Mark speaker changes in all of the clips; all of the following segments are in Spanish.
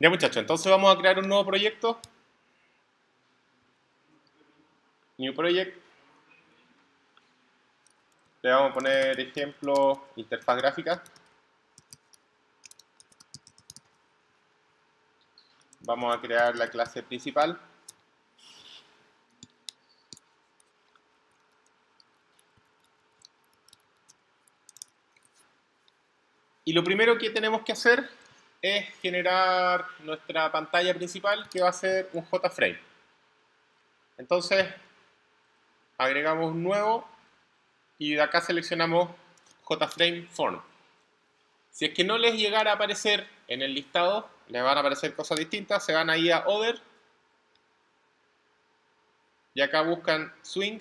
Speaker 1: Ya muchachos, entonces vamos a crear un nuevo proyecto. New Project. Le vamos a poner ejemplo interfaz gráfica. Vamos a crear la clase principal. Y lo primero que tenemos que hacer es generar nuestra pantalla principal, que va a ser un JFrame. Entonces, agregamos un nuevo y de acá seleccionamos JFrame Form. Si es que no les llegara a aparecer en el listado, les van a aparecer cosas distintas, se van ahí a Other y acá buscan Swing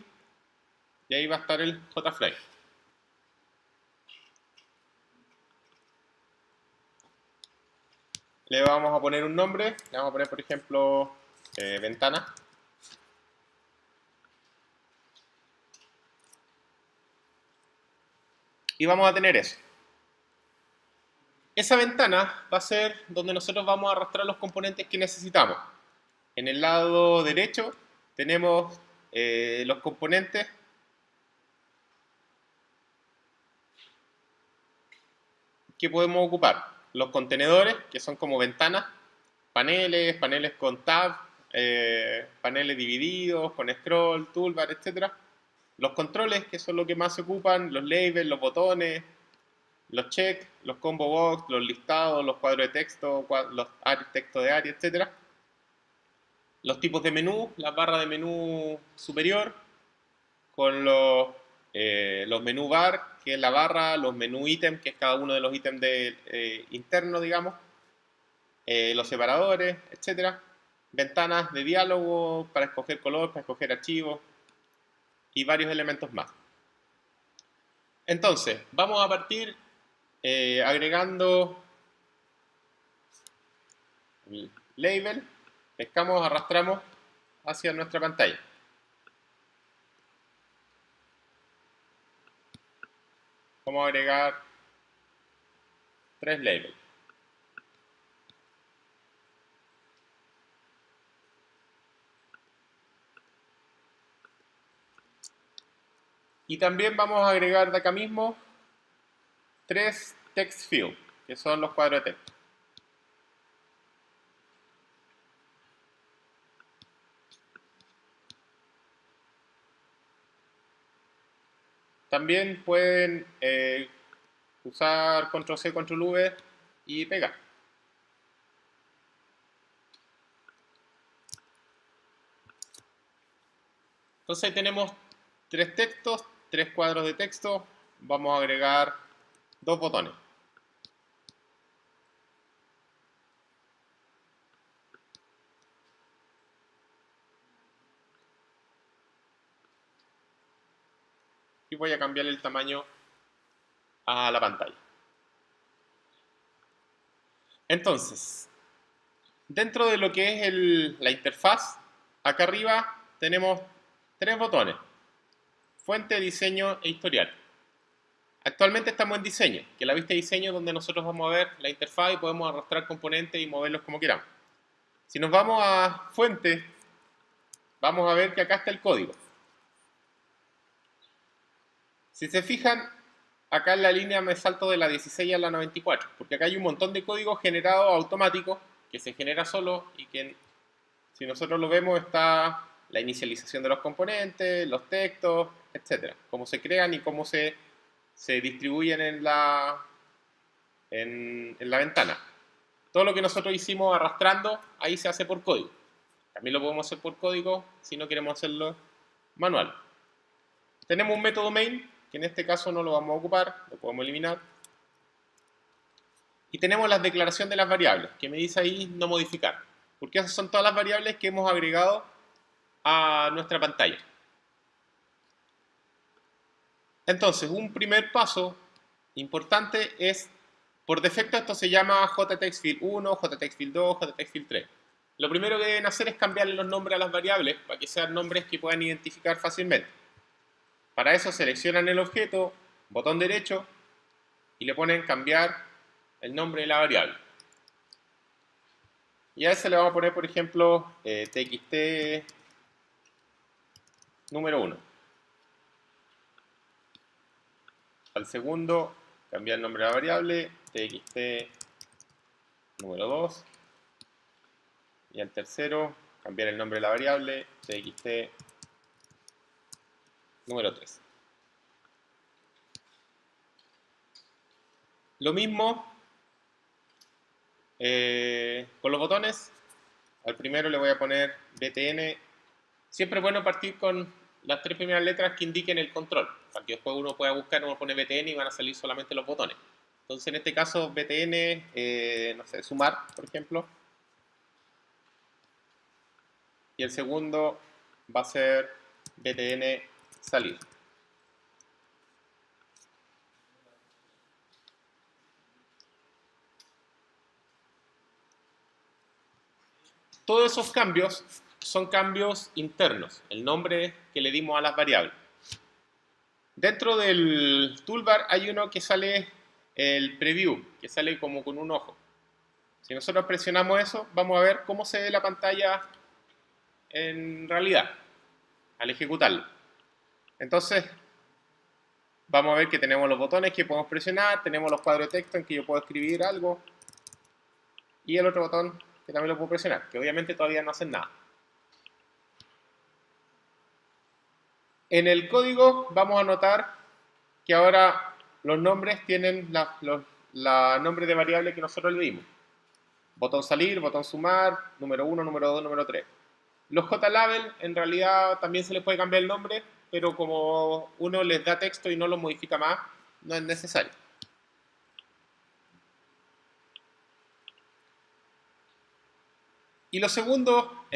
Speaker 1: y ahí va a estar el JFrame. Le vamos a poner un nombre, le vamos a poner por ejemplo ventana. Y vamos a tener eso. Esa ventana va a ser donde nosotros vamos a arrastrar los componentes que necesitamos. En el lado derecho tenemos los componentes que podemos ocupar. Los contenedores, que son como ventanas, paneles con tab, paneles divididos, con scroll, toolbar, etc. Los controles, que son lo que más se ocupan, los labels, los botones, los check, los combo box, los listados, los cuadros de texto, los texto de área, etc. Los tipos de menú, la barra de menú superior, con los menú bar, que es la barra, los menú ítem, que es cada uno de los ítems internos, digamos, los separadores, etc. Ventanas de diálogo para escoger color, para escoger archivos y varios elementos más. Entonces, vamos a partir agregando el label, pescamos, arrastramos hacia nuestra pantalla. Vamos a agregar 3 labels. Y también vamos a agregar de acá mismo 3 text field, que son los cuadros de texto. También pueden usar control C, control V y pegar. Entonces ahí tenemos 3 textos, 3 cuadros de texto. Vamos a agregar 2 botones. Y voy a cambiarle el tamaño a la pantalla. Entonces, dentro de lo que es la interfaz, acá arriba tenemos 3 botones: fuente, diseño e historial. Actualmente estamos en diseño, que es la vista de diseño es donde nosotros vamos a ver la interfaz y podemos arrastrar componentes y moverlos como queramos. Si nos vamos a fuente, vamos a ver que acá está el código. Si se fijan, acá en la línea me salto de la 16 a la 94, porque acá hay un montón de código generado automático que se genera solo y que, si nosotros lo vemos, está la inicialización de los componentes, los textos, etc. Cómo se crean y cómo se distribuyen en la ventana. Todo lo que nosotros hicimos arrastrando, ahí se hace por código. También lo podemos hacer por código si no queremos hacerlo manual. Tenemos un método main, que en este caso no lo vamos a ocupar, lo podemos eliminar. Y tenemos la declaración de las variables, que me dice ahí no modificar, porque esas son todas las variables que hemos agregado a nuestra pantalla. Entonces, un primer paso importante es, por defecto esto se llama JTextField1, JTextField2, JTextField3. Lo primero que deben hacer es cambiarle los nombres a las variables para que sean nombres que puedan identificar fácilmente. Para eso seleccionan el objeto, botón derecho, y le ponen cambiar el nombre de la variable. Y a ese le vamos a poner, por ejemplo, txt número 1. Al segundo, cambiar el nombre de la variable, txt número 2. Y al tercero, cambiar el nombre de la variable, txt número 3. Lo mismo con los botones. Al primero le voy a poner btn. Siempre es bueno partir con las 3 primeras letras que indiquen el control, para que después uno pueda buscar, uno pone btn y van a salir solamente los botones. Entonces en este caso btn, no sé, sumar, por ejemplo. Y el segundo va a ser btn salir. Todos esos cambios son cambios internos, el nombre que le dimos a las variables. Dentro del toolbar hay uno que sale el preview, que sale como con un ojo. Si nosotros presionamos eso, vamos a ver cómo se ve la pantalla en realidad al ejecutarlo. Entonces, vamos a ver que tenemos los botones que podemos presionar, tenemos los cuadros de texto en que yo puedo escribir algo y el otro botón que también lo puedo presionar, que obviamente todavía no hacen nada. En el código vamos a notar que ahora los nombres tienen los nombres de variable que nosotros le dimos. Botón salir, botón sumar, número 1, número 2, número 3. Los JLabel en realidad también se les puede cambiar el nombre, pero como uno les da texto y no lo modifica más, no es necesario. Y lo segundo,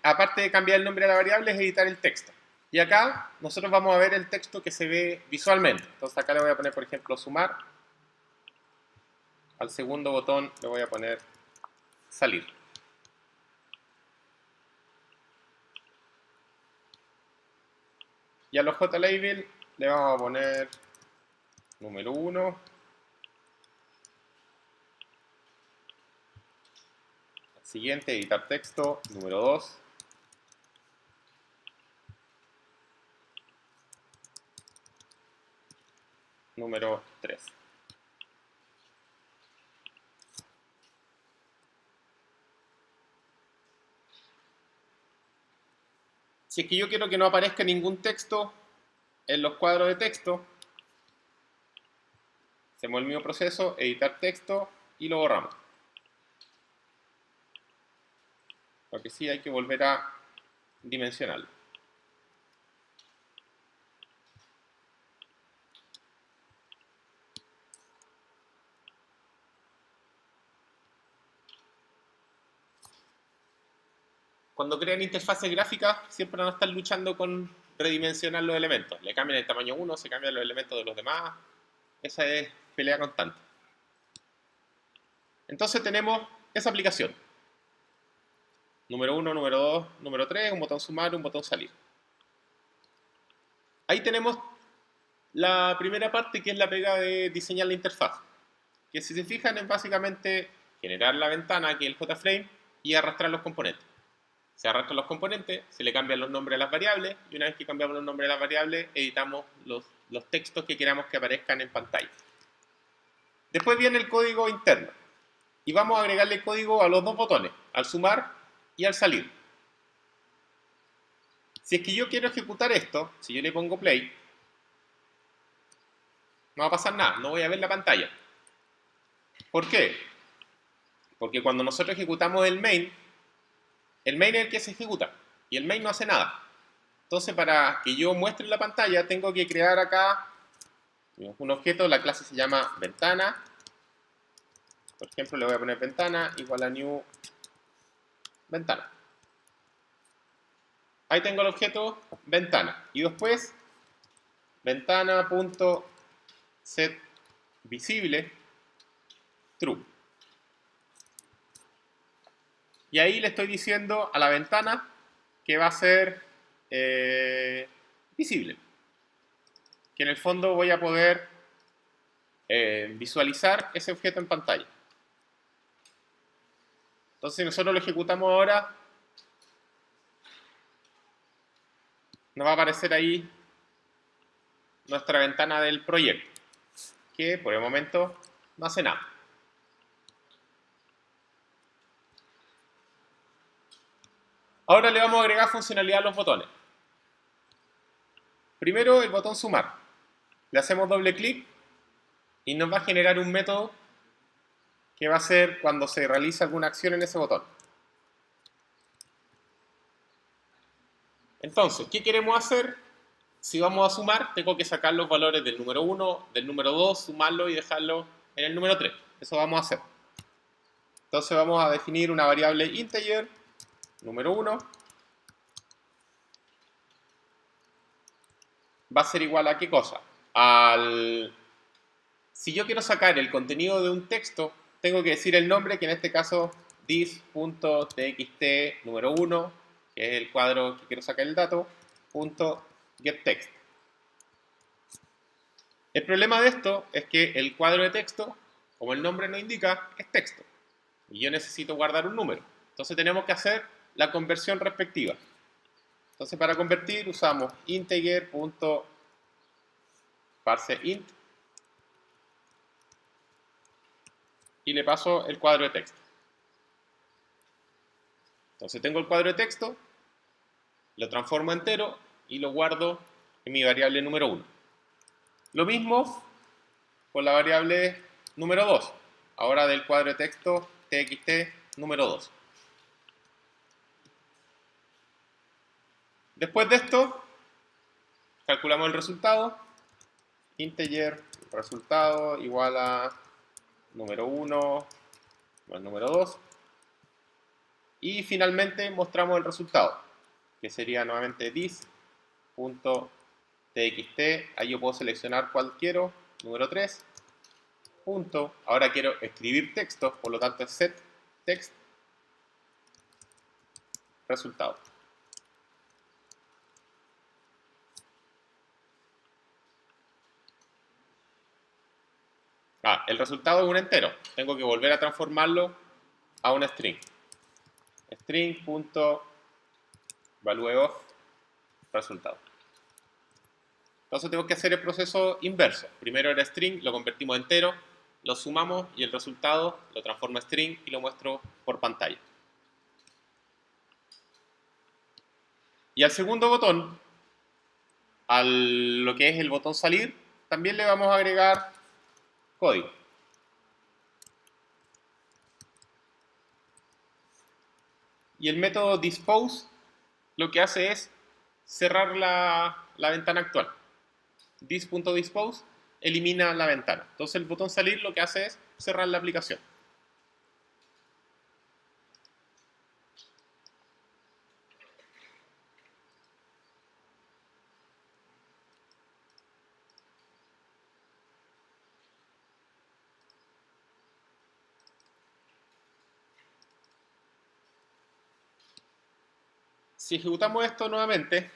Speaker 1: aparte de cambiar el nombre de la variable, es editar el texto. Y acá nosotros vamos a ver el texto que se ve visualmente. Entonces acá le voy a poner, por ejemplo, sumar. Al segundo botón le voy a poner salir. Y a los JLabel le vamos a poner número 1. Siguiente, editar texto, número 2. Número 3. Si es que yo quiero que no aparezca ningún texto en los cuadros de texto, hacemos el mismo proceso, editar texto y lo borramos. Porque sí hay que volver a dimensionarlo. Cuando crean interfaces gráficas, siempre van a estar luchando con redimensionar los elementos. Le cambian el tamaño 1, se cambian los elementos de los demás. Esa es pelea constante. Entonces tenemos esa aplicación. Número 1, número 2, número 3, un botón sumar, un botón salir. Ahí tenemos la primera parte, que es la pega de diseñar la interfaz. Que si se fijan es básicamente generar la ventana, que es el JFrame, y arrastrar los componentes. Se arrastran los componentes, se le cambian los nombres a las variables, y una vez que cambiamos los nombres a las variables, editamos los textos que queramos que aparezcan en pantalla. Después viene el código interno, y vamos a agregarle código a los dos botones, al sumar y al salir. Si es que yo quiero ejecutar esto, si yo le pongo play, no va a pasar nada, no voy a ver la pantalla. ¿Por qué? Porque cuando nosotros ejecutamos el main es el que se ejecuta, y el main no hace nada. Entonces, para que yo muestre la pantalla, tengo que crear acá un objeto, la clase se llama ventana. Por ejemplo, le voy a poner ventana igual a new ventana. Ahí tengo el objeto ventana. Y después, ventana.set visible true. Y ahí le estoy diciendo a la ventana que va a ser visible. Que en el fondo voy a poder visualizar ese objeto en pantalla. Entonces, si nosotros lo ejecutamos ahora, nos va a aparecer ahí nuestra ventana del proyecto, que por el momento no hace nada. Ahora le vamos a agregar funcionalidad a los botones. Primero, el botón sumar. Le hacemos doble clic y nos va a generar un método que va a ser cuando se realiza alguna acción en ese botón. Entonces, ¿qué queremos hacer? Si vamos a sumar, tengo que sacar los valores del número 1, del número 2, sumarlo y dejarlo en el número 3. Eso vamos a hacer. Entonces vamos a definir una variable integer, número 1, va a ser igual a ¿qué cosa? Si yo quiero sacar el contenido de un texto, tengo que decir el nombre, que en este caso this.txt número 1, que es el cuadro que quiero sacar el dato, .getText. El problema de esto es que el cuadro de texto, como el nombre nos indica, es texto. Y yo necesito guardar un número. Entonces tenemos que hacer la conversión respectiva. Entonces para convertir usamos integer.parseInt y le paso el cuadro de texto. Entonces tengo el cuadro de texto, lo transformo a entero y lo guardo en mi variable número 1. Lo mismo con la variable número 2. Ahora del cuadro de texto txt número 2. Después de esto, calculamos el resultado. Integer resultado igual a número 1 más número 2. Y finalmente mostramos el resultado, que sería nuevamente this.txt. Ahí yo puedo seleccionar cuál quiero, número 3. Punto. Ahora quiero escribir texto, por lo tanto es set text resultado. El resultado es un entero. Tengo que volver a transformarlo a una string. String.valueOf resultado. Entonces tengo que hacer el proceso inverso. Primero era string, lo convertimos a entero, lo sumamos y el resultado lo transformo a string y lo muestro por pantalla. Y al segundo botón, a lo que es el botón salir, también le vamos a agregar código. Y el método dispose lo que hace es cerrar la ventana actual. This.dispose elimina la ventana. Entonces el botón salir lo que hace es cerrar la aplicación. Si ejecutamos esto nuevamente,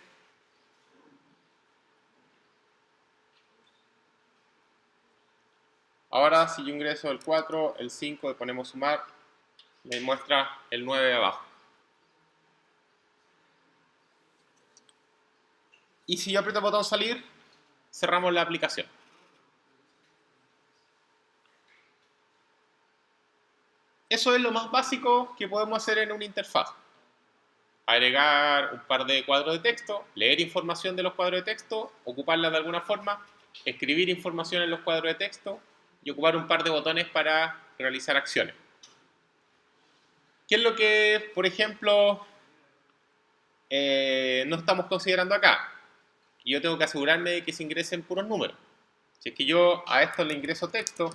Speaker 1: ahora si yo ingreso el 4, el 5 y ponemos sumar, me muestra el 9 abajo. Y si yo aprieto el botón salir, cerramos la aplicación. Eso es lo más básico que podemos hacer en una interfaz. Agregar un par de cuadros de texto, leer información de los cuadros de texto, ocuparla de alguna forma, escribir información en los cuadros de texto y ocupar un par de botones para realizar acciones. ¿Qué es lo que, por ejemplo, no estamos considerando acá? Y yo tengo que asegurarme de que se ingresen puros números. Si es que yo a esto le ingreso texto,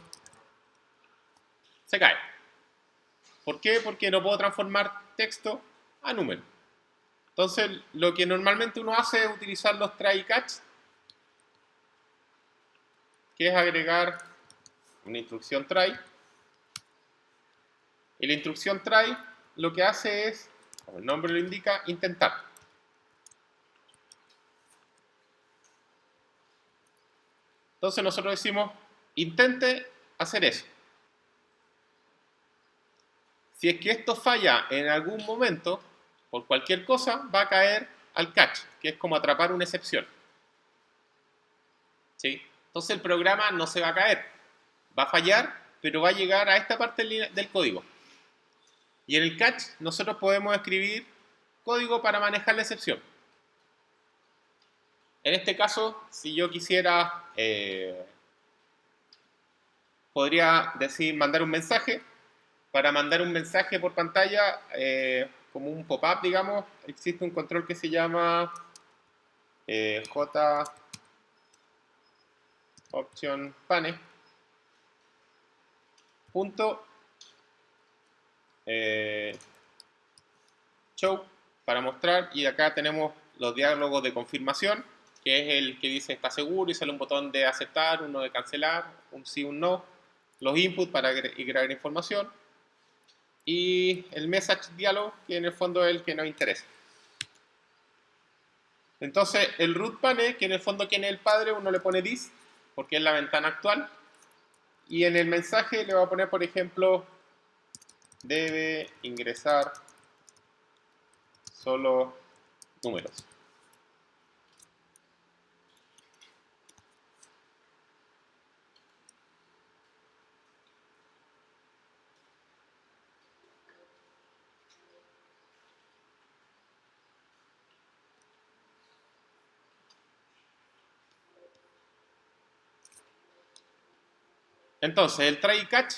Speaker 1: se cae. ¿Por qué? Porque no puedo transformar texto a número. Entonces, lo que normalmente uno hace es utilizar los try y catch, que es agregar una instrucción try. Y la instrucción try lo que hace es, como el nombre lo indica, intentar. Entonces nosotros decimos, intente hacer eso. Si es que esto falla en algún momento, por cualquier cosa, va a caer al catch, que es como atrapar una excepción. ¿Sí? Entonces el programa no se va a caer, va a fallar, pero va a llegar a esta parte del código. Y en el catch nosotros podemos escribir código para manejar la excepción. En este caso, si yo quisiera, podría decir mandar un mensaje. Para mandar un mensaje por pantalla, como un pop-up, digamos, existe un control que se llama J option pane punto show para mostrar, y acá tenemos los diálogos de confirmación, que es el que dice está seguro y sale un botón de aceptar, uno de cancelar, un sí, un no, los inputs para agregar información y el message dialog, que en el fondo es el que nos interesa. Entonces el root pane, que en el fondo quién es el padre, uno le pone this porque es la ventana actual, y en el mensaje le va a poner, por ejemplo, debe ingresar solo números. Entonces, el try y catch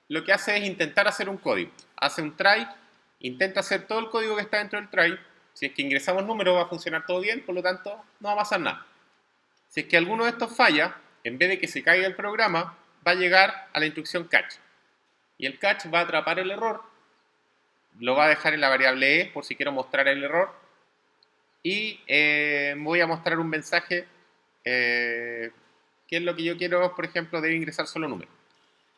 Speaker 1: lo que hace es intentar hacer un código. Hace un try, intenta hacer todo el código que está dentro del try. Si es que ingresamos números va a funcionar todo bien, por lo tanto no va a pasar nada. Si es que alguno de estos falla, en vez de que se caiga el programa, va a llegar a la instrucción catch. Y el catch va a atrapar el error, lo va a dejar en la variable e por si quiero mostrar el error, y voy a mostrar un mensaje que es lo que yo quiero. Por ejemplo, debe ingresar solo números.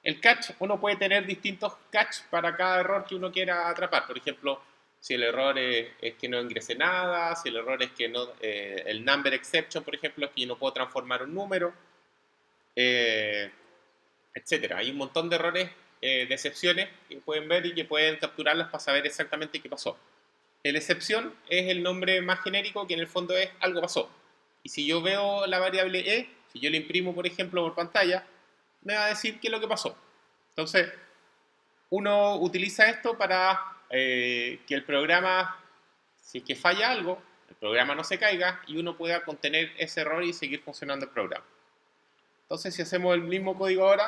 Speaker 1: El catch, uno puede tener distintos catch para cada error que uno quiera atrapar. Por ejemplo, si el error es que no ingrese nada, si el error es que no, el number exception, por ejemplo, es que yo no puedo transformar un número, etcétera. Hay un montón de errores, de excepciones que pueden ver y que pueden capturarlas para saber exactamente qué pasó. La excepción es el nombre más genérico, que en el fondo es algo pasó. Y si yo veo la variable e, si yo la imprimo, por ejemplo, por pantalla, me va a decir qué es lo que pasó. Entonces, uno utiliza esto para que el programa, si es que falla algo, el programa no se caiga y uno pueda contener ese error y seguir funcionando el programa. Entonces, si hacemos el mismo código ahora,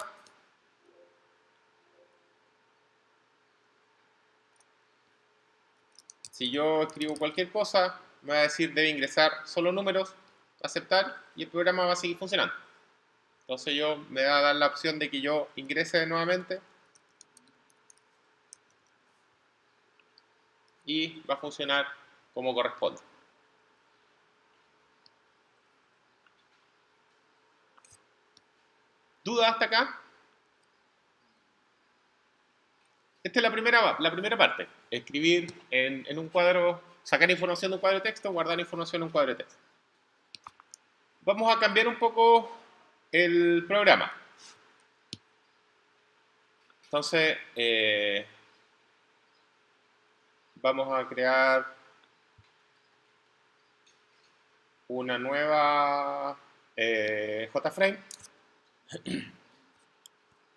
Speaker 1: si yo escribo cualquier cosa, me va a decir debe ingresar solo números, aceptar, y el programa va a seguir funcionando. Entonces yo me va a dar la opción de que yo ingrese nuevamente y va a funcionar como corresponde. ¿Dudas hasta acá? Esta es la primera parte. Escribir en un cuadro, sacar información de un cuadro de texto, guardar información en un cuadro de texto. Vamos a cambiar un poco el programa. Entonces, vamos a crear una nueva JFrame.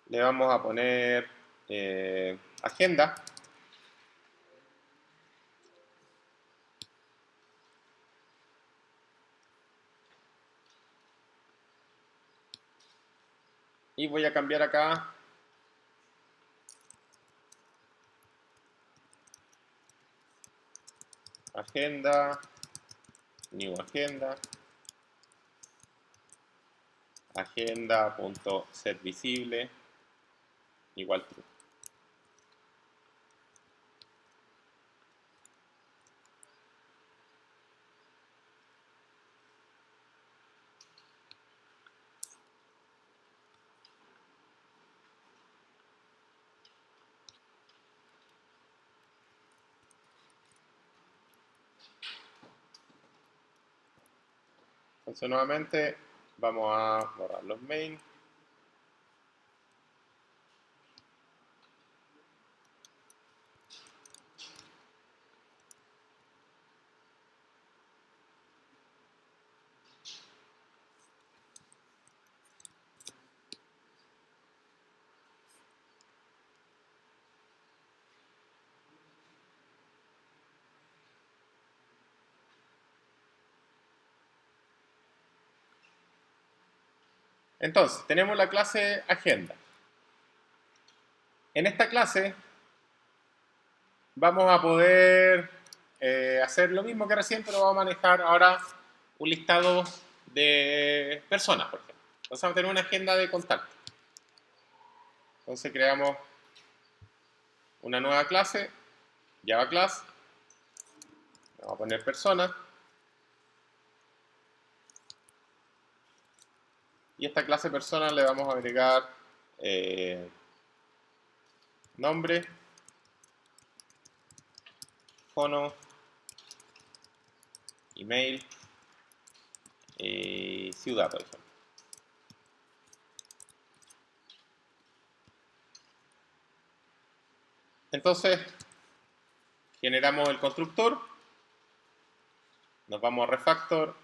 Speaker 1: Le vamos a poner agenda. Y voy a cambiar acá agenda, new agenda, agenda.setVisible igual true. Entonces nuevamente vamos a borrar los main. Entonces, tenemos la clase agenda. En esta clase vamos a poder hacer lo mismo que recién, pero vamos a manejar ahora un listado de personas, por ejemplo. Entonces vamos a tener una agenda de contacto. Entonces creamos una nueva clase, Java Class. Vamos a poner personas. Y a esta clase persona le vamos a agregar nombre, fono, email y ciudad, por ejemplo. Entonces, generamos el constructor, nos vamos a refactor,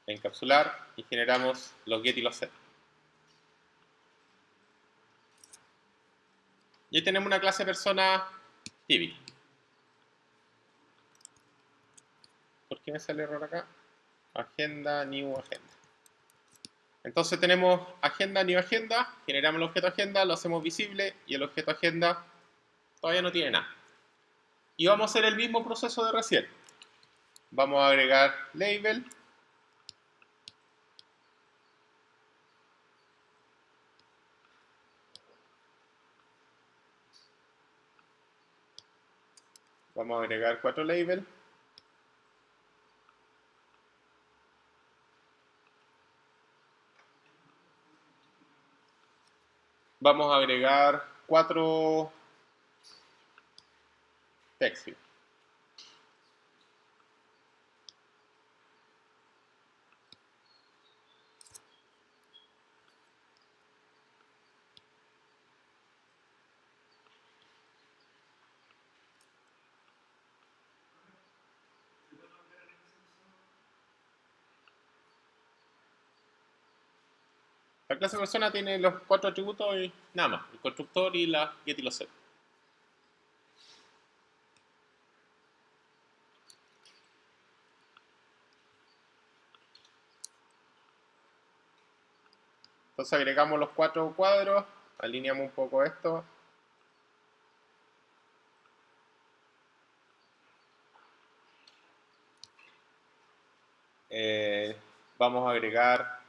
Speaker 1: encapsular y generamos los get y los set. Y ahí tenemos una clase persona típica. ¿Por qué me sale error acá? Agenda, new agenda. Entonces tenemos agenda, new agenda, generamos el objeto agenda, lo hacemos visible y el objeto agenda todavía no tiene nada. Y vamos a hacer el mismo proceso de recién. Vamos a agregar label. Vamos a agregar 4 labels. Vamos a agregar 4 textos. La clase persona tiene los 4 atributos y nada más, el constructor y la get y los set. Entonces agregamos los 4 cuadros, alineamos un poco esto. Vamos a agregar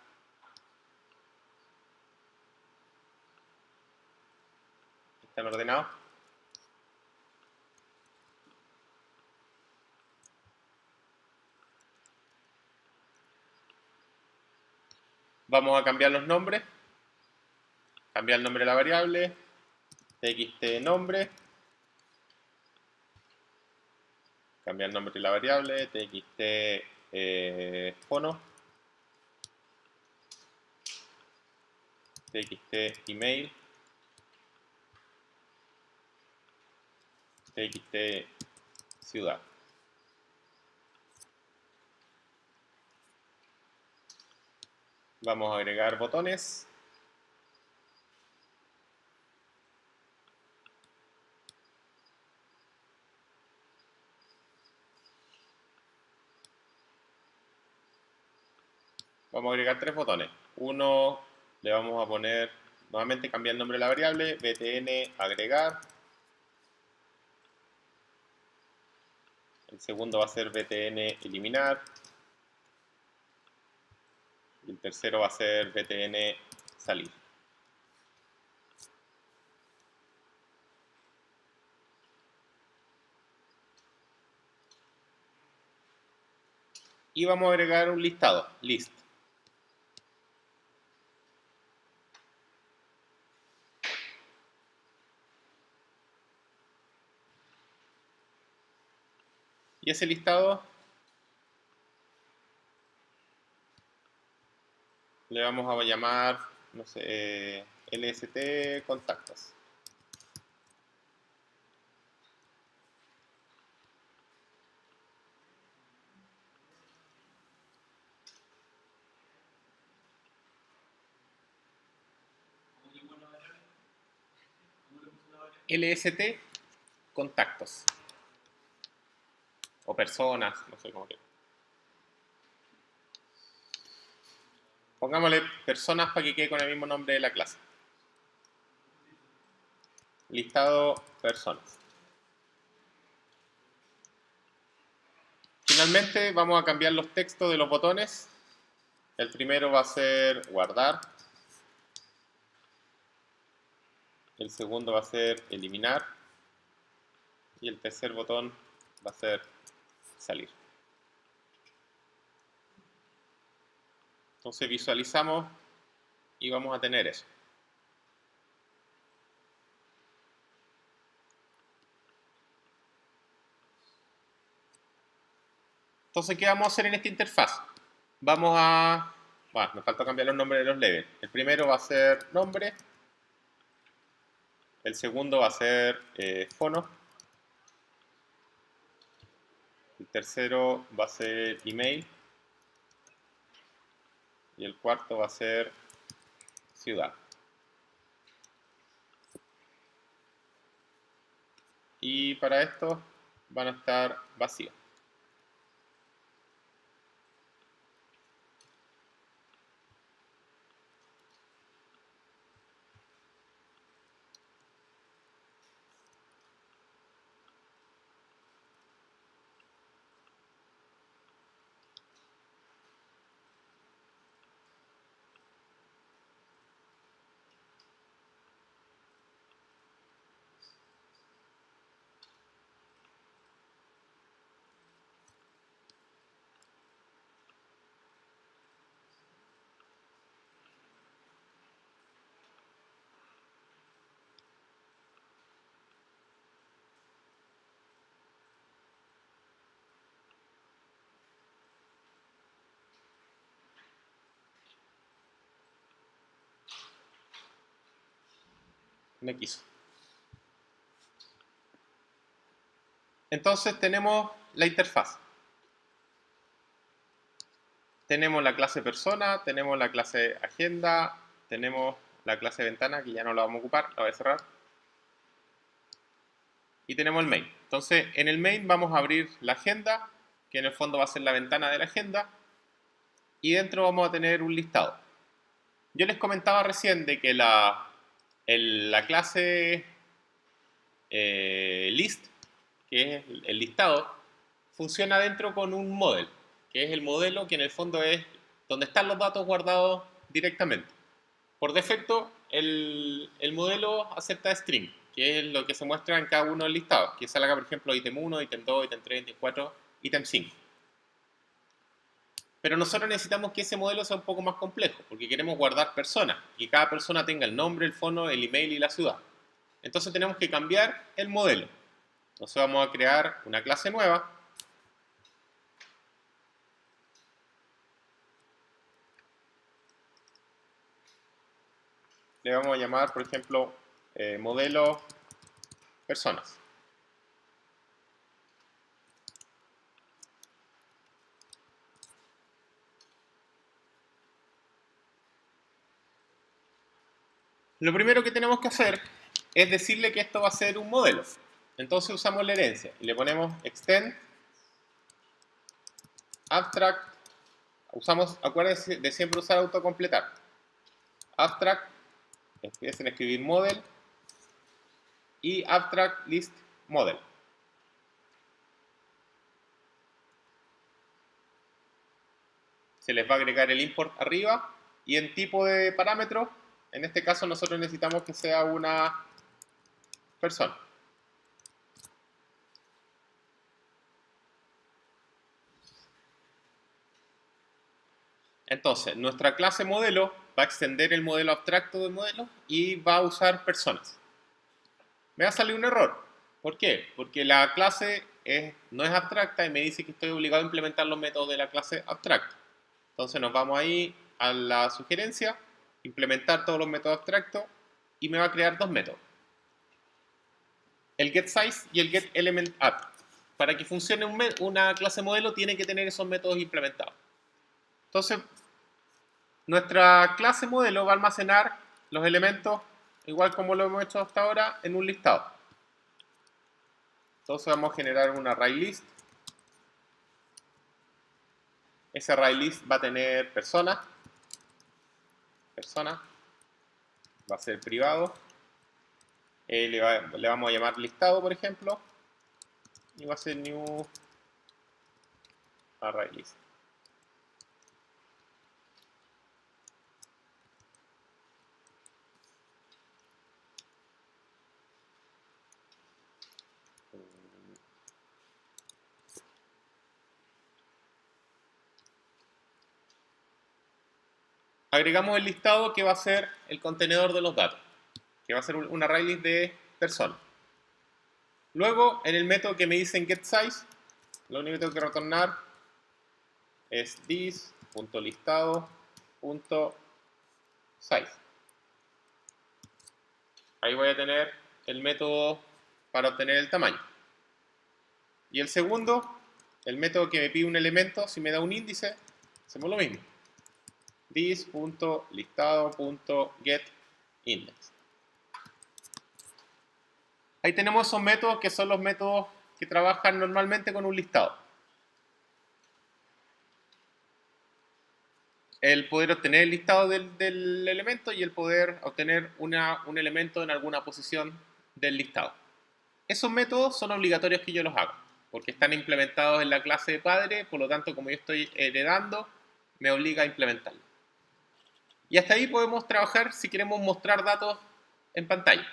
Speaker 1: están ordenados. Vamos a cambiar los nombres. Cambiar el nombre de la variable. txt nombre. Cambiar el nombre de la variable. txt fono. txt email. txt ciudad. Vamos a agregar botones. Vamos a agregar 3 botones. Uno le vamos a poner, nuevamente cambiar el nombre de la variable, btn agregar. El segundo va a ser btn eliminar. Y el tercero va a ser btn salir. Y vamos a agregar un listado, list. Y ese listado le vamos a llamar, no sé, lst contactos. lst contactos. O personas, no sé cómo que. Pongámosle personas para que quede con el mismo nombre de la clase. Listado personas. Finalmente vamos a cambiar los textos de los botones. El primero va a ser guardar. El segundo va a ser eliminar. Y el tercer botón va a ser salir. Entonces visualizamos y vamos a tener eso. Entonces, ¿qué vamos a hacer en esta interfaz? Vamos a... Bueno, me falta cambiar los nombres de los levels. El primero va a ser nombre. El segundo va a ser fono. El tercero va a ser email. Y el cuarto va a ser ciudad. Y para esto van a estar vacíos. No quiso. Entonces tenemos la interfaz. Tenemos la clase persona, tenemos la clase agenda, tenemos la clase ventana, que ya no la vamos a ocupar, la voy a cerrar. Y tenemos el main. Entonces, en el main vamos a abrir la agenda, que en el fondo va a ser la ventana de la agenda, y dentro vamos a tener un listado. Yo les comentaba recién de que la clase list, que es el listado, funciona dentro con un model, que es el modelo que en el fondo es donde están los datos guardados directamente. Por defecto, el modelo acepta string, que es lo que se muestra en cada uno del listado, que salga, por ejemplo, ítem 1, ítem 2, ítem 3, ítem 4, ítem 5. Pero nosotros necesitamos que ese modelo sea un poco más complejo, porque queremos guardar personas, y cada persona tenga el nombre, el fono, el email y la ciudad. Entonces tenemos que cambiar el modelo. Entonces vamos a crear una clase nueva. Le vamos a llamar, por ejemplo, modelo personas. Lo primero que tenemos que hacer es decirle que esto va a ser un modelo. Entonces usamos la herencia y le ponemos extend abstract. Usamos, acuérdense de siempre usar autocompletar. Abstract, empiecen a escribir model y abstract list model. Se les va a agregar el import arriba y en tipo de parámetro, en este caso nosotros necesitamos que sea una persona. Entonces, nuestra clase modelo va a extender el modelo abstracto del modelo y va a usar personas. Me va a salir un error. ¿Por qué? Porque la clase no es abstracta y me dice que estoy obligado a implementar los métodos de la clase abstracta. Entonces nos vamos ahí a la sugerencia, implementar todos los métodos abstractos y me va a crear dos métodos. El getSize y el getElementAdd. Para que funcione una clase modelo tiene que tener esos métodos implementados. Entonces, nuestra clase modelo va a almacenar los elementos, igual como lo hemos hecho hasta ahora, en un listado. Entonces vamos a generar un array list. Ese array list va a tener personas. persona, va a ser privado, le vamos a llamar listado, por ejemplo, y va a ser new array list. Agregamos el listado que va a ser el contenedor de los datos, que va a ser un array list de personas. Luego, en el método que me dice en getSize, lo único que tengo que retornar es this.listado.size. Ahí voy a tener el método para obtener el tamaño. Y el segundo, el método que me pide un elemento, si me da un índice, hacemos lo mismo. this.listado.getIndex. Ahí tenemos esos métodos que son los métodos que trabajan normalmente con un listado. El poder obtener el listado del elemento y el poder obtener un elemento en alguna posición del listado. Esos métodos son obligatorios que yo los haga, porque están implementados en la clase de padre, por lo tanto, como yo estoy heredando, me obliga a implementarlo. Y hasta ahí podemos trabajar si queremos mostrar datos en pantalla.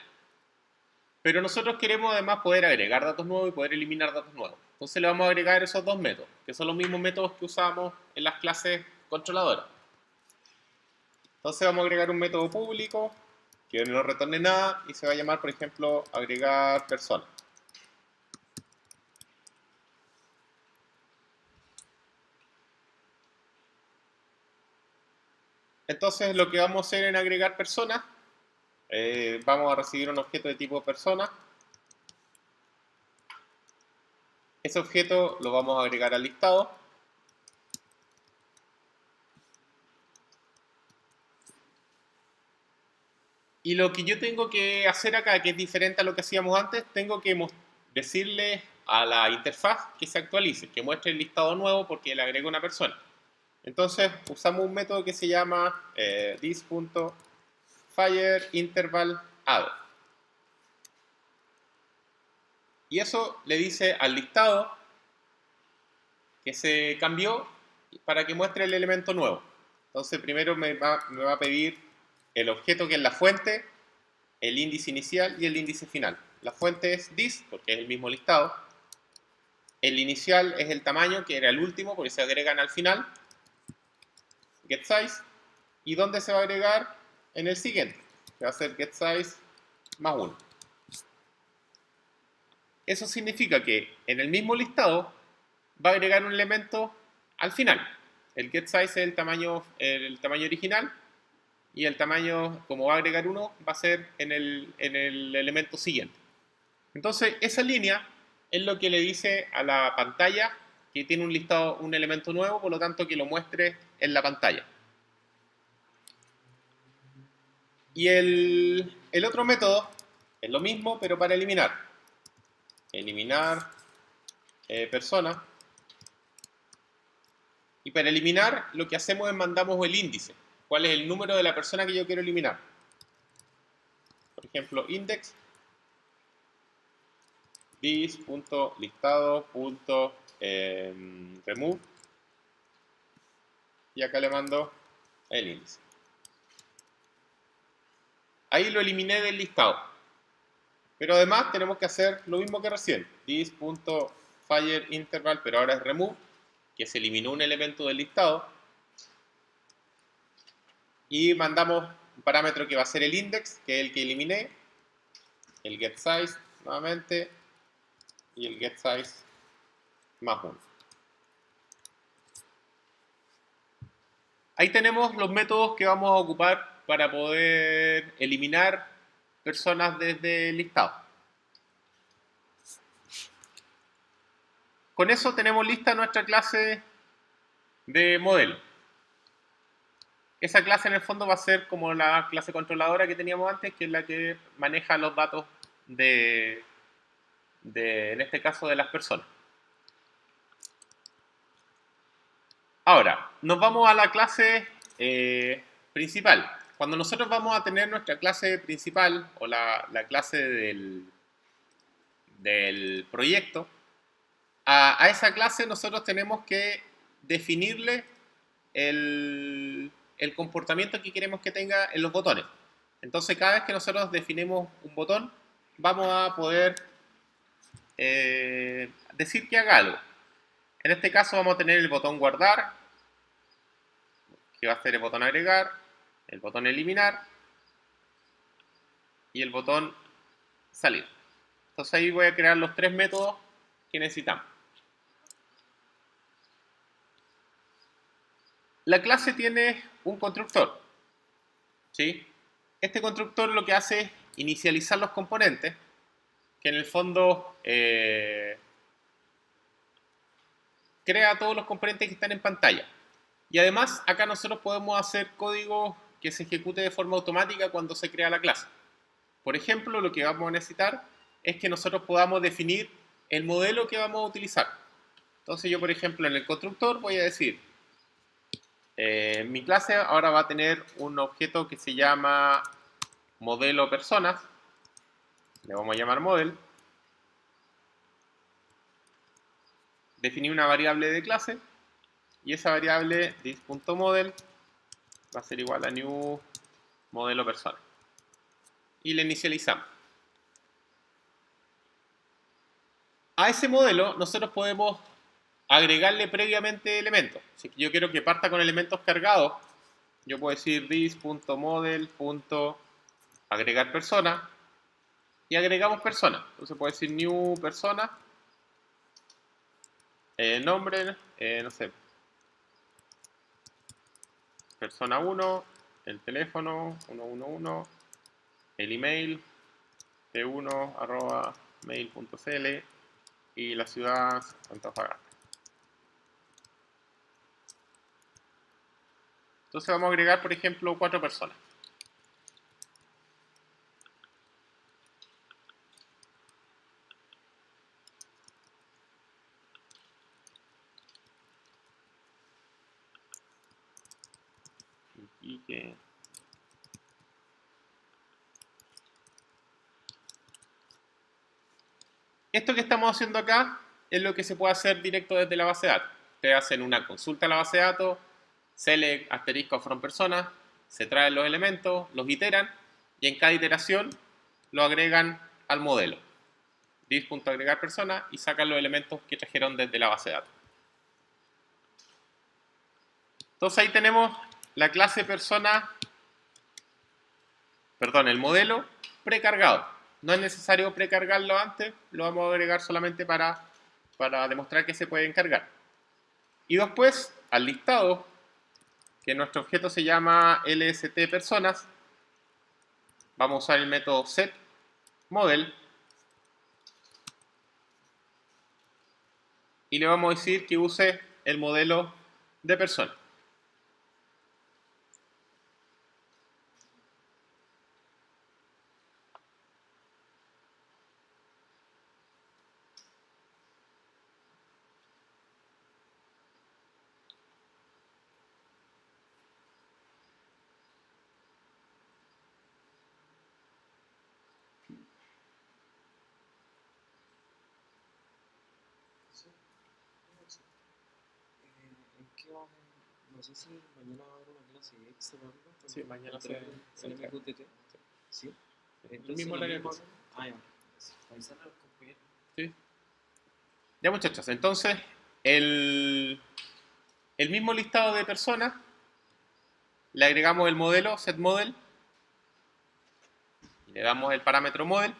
Speaker 1: Pero nosotros queremos además poder agregar datos nuevos y poder eliminar datos nuevos. Entonces le vamos a agregar esos dos métodos, que son los mismos métodos que usamos en las clases controladoras. Entonces vamos a agregar un método público que no retorne nada y se va a llamar, por ejemplo, agregar persona. Entonces lo que vamos a hacer en agregar persona, vamos a recibir un objeto de tipo persona. Ese objeto lo vamos a agregar al listado. Y lo que yo tengo que hacer acá, que es diferente a lo que hacíamos antes, tengo que decirle a la interfaz que se actualice, que muestre el listado nuevo porque le agrego una persona. Entonces usamos un método que se llama this.fireIntervalAdd. Y eso le dice al listado que se cambió para que muestre el elemento nuevo. Entonces primero me va a pedir el objeto que es la fuente, el índice inicial y el índice final. La fuente es this, porque es el mismo listado. El inicial es el tamaño, que era el último, porque se agregan al final. GetSize. ¿Y dónde se va a agregar? En el siguiente, que va a ser GetSize más 1. Eso significa que en el mismo listado va a agregar un elemento al final. El getSize es el tamaño original y el tamaño, como va a agregar uno, va a ser en el elemento siguiente. Entonces, esa línea es lo que le dice a la pantalla que tiene un listado, un elemento nuevo, por lo tanto que lo muestre en la pantalla. Y el otro método es lo mismo, pero para eliminar. Eliminar persona. Y para eliminar, lo que hacemos es mandamos el índice. ¿Cuál es el número de la persona que yo quiero eliminar? Por ejemplo, index this.listado.remove y acá le mando el índice. Ahí lo eliminé del listado. Pero además tenemos que hacer lo mismo que recién. This.fireInterval, pero ahora es remove, que se eliminó un elemento del listado. Y mandamos un parámetro que va a ser el index, que es el que eliminé. El getSize nuevamente. Y el getSize más 1. Ahí tenemos los métodos que vamos a ocupar para poder eliminar personas desde el listado. Con eso tenemos lista nuestra clase de modelo. Esa clase en el fondo va a ser como la clase controladora que teníamos antes, que es la que maneja los datos en este caso, de las personas. Ahora, nos vamos a la clase principal, cuando nosotros vamos a tener nuestra clase principal o la clase del proyecto, a esa clase nosotros tenemos que definirle el comportamiento que queremos que tenga en los botones. Entonces, cada vez que nosotros definimos un botón, vamos a poder decir que haga algo. En este caso vamos a tener el botón guardar, que va a ser el botón agregar, el botón eliminar y el botón salir. Entonces ahí voy a crear los tres métodos que necesitamos. La clase tiene un constructor, ¿sí? Este constructor lo que hace es inicializar los componentes, que en el fondo crea todos los componentes que están en pantalla. Y además acá nosotros podemos hacer código que se ejecute de forma automática cuando se crea la clase. Por ejemplo, lo que vamos a necesitar es que nosotros podamos definir el modelo que vamos a utilizar. Entonces yo, por ejemplo, en el constructor voy a decir, mi clase ahora va a tener un objeto que se llama modelo personas, le vamos a llamar model, definir una variable de clase y esa variable this.model va a ser igual a new modelo persona y le inicializamos. A ese modelo nosotros podemos agregarle previamente elementos. Si yo quiero que parta con elementos cargados, yo puedo decir this.model.agregar persona y agregamos persona. Entonces puedo decir new persona, nombre, no sé, persona 1, el teléfono 111, el email t1@mail.cl y la ciudad Antofagasta. Entonces vamos a agregar, por ejemplo, 4 personas. Y que esto que estamos haciendo acá es lo que se puede hacer directo desde la base de datos. Ustedes hacen una consulta a la base de datos, select asterisco from persona, se traen los elementos, los iteran y en cada iteración lo agregan al modelo. This.agregar persona y sacan los elementos que trajeron desde la base de datos. Entonces ahí tenemos la clase persona, perdón, el modelo precargado. No es necesario precargarlo antes, lo vamos a agregar solamente para demostrar que se pueden cargar. Y después, al listado, que nuestro objeto se llama lst personas, vamos a usar el método setModel y le vamos a decir que use el modelo de persona.
Speaker 2: No sé si mañana va a haber una clase extra o algo.
Speaker 1: Sí, mañana se entrega.
Speaker 2: MQTT. Sí.
Speaker 1: El mismo horario que
Speaker 2: Ah, ya. Avisarle a los compañeros.
Speaker 1: sí. Ya, muchachos, entonces el mismo listado de personas le agregamos el modelo setModel y le damos el parámetro model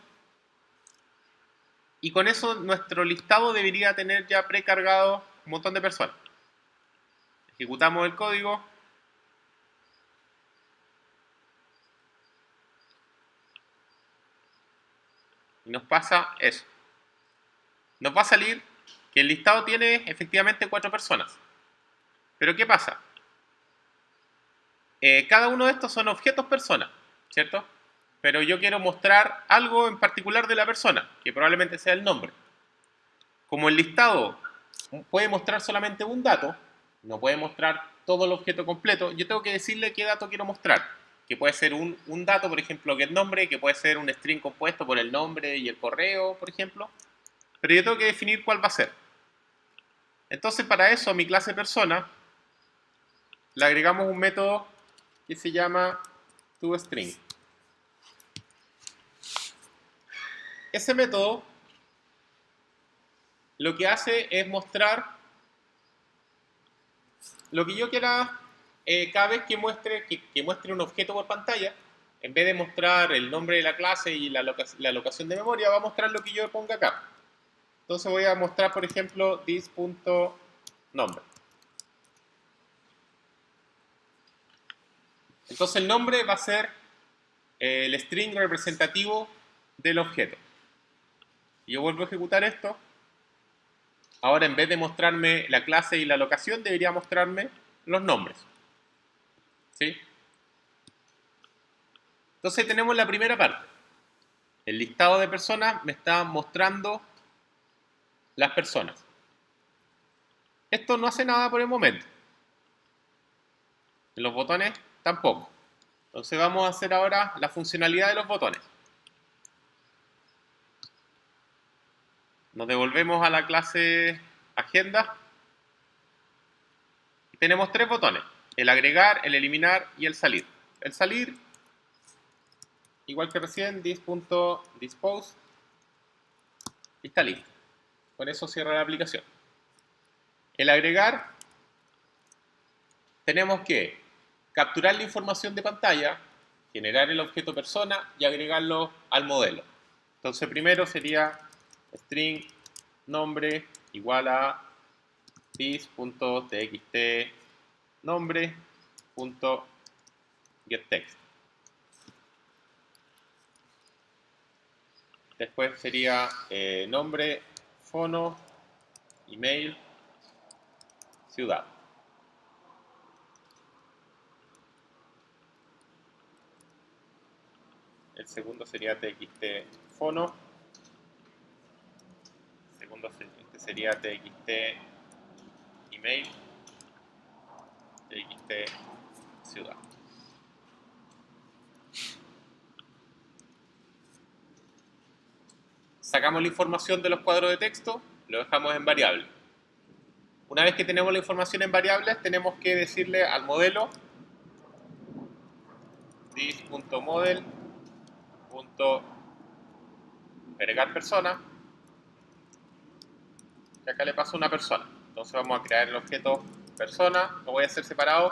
Speaker 1: y con eso nuestro listado debería tener ya precargado un montón de personas. Ejecutamos el código y nos pasa eso. Nos va a salir que el listado tiene efectivamente 4 personas. Pero ¿qué pasa? Cada uno de estos son objetos personas, ¿cierto? Pero yo quiero mostrar algo en particular de la persona, que probablemente sea el nombre. Como el listado puede mostrar solamente un dato, no puede mostrar todo el objeto completo, yo tengo que decirle qué dato quiero mostrar. que puede ser un dato, por ejemplo, getNombre, que puede ser un string compuesto por el nombre y el correo, por ejemplo. Pero yo tengo que definir cuál va a ser. Entonces, para eso, a mi clase persona, le agregamos un método que se llama toString. Ese método lo que hace es mostrar lo que yo quiera cada vez que muestre un objeto por pantalla. En vez de mostrar el nombre de la clase y la locación de memoria, va a mostrar lo que yo ponga acá. Entonces voy a mostrar, por ejemplo, this.nombre. Entonces el nombre va a ser el string representativo del objeto. Y yo vuelvo a ejecutar esto. Ahora, en vez de mostrarme la clase y la locación, debería mostrarme los nombres. ¿Sí? Entonces tenemos la primera parte. El listado de personas me está mostrando las personas. Esto no hace nada por el momento. En los botones tampoco. Entonces vamos a hacer ahora la funcionalidad de los botones. Nos devolvemos a la clase agenda. Y tenemos tres botones. El agregar, el eliminar y el salir. El salir, igual que recién, this.dispose. Y está listo. Con eso cierra la aplicación. El agregar, tenemos que capturar la información de pantalla, generar el objeto persona y agregarlo al modelo. Entonces primero sería string nombre igual a this.txt nombre.getText. Después sería nombre, fono, email, ciudad. El segundo sería txt fono. El segundo sería txt email, txt ciudad. Sacamos la información de los cuadros de texto, lo dejamos en variable. Una vez que tenemos la información en variables, tenemos que decirle al modelo this.model.agregar persona, que acá le paso una persona. Entonces vamos a crear el objeto persona, lo voy a hacer separado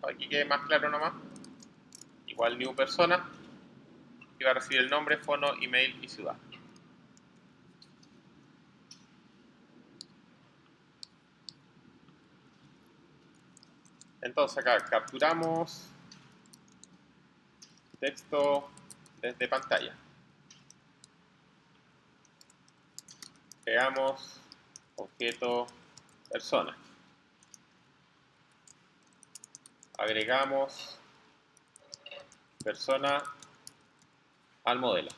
Speaker 1: para que quede más claro nomás. Igual new persona, que va a recibir el nombre, fono, email y ciudad. Entonces acá capturamos texto desde pantalla. Creamos objeto persona. Agregamos persona al modelo.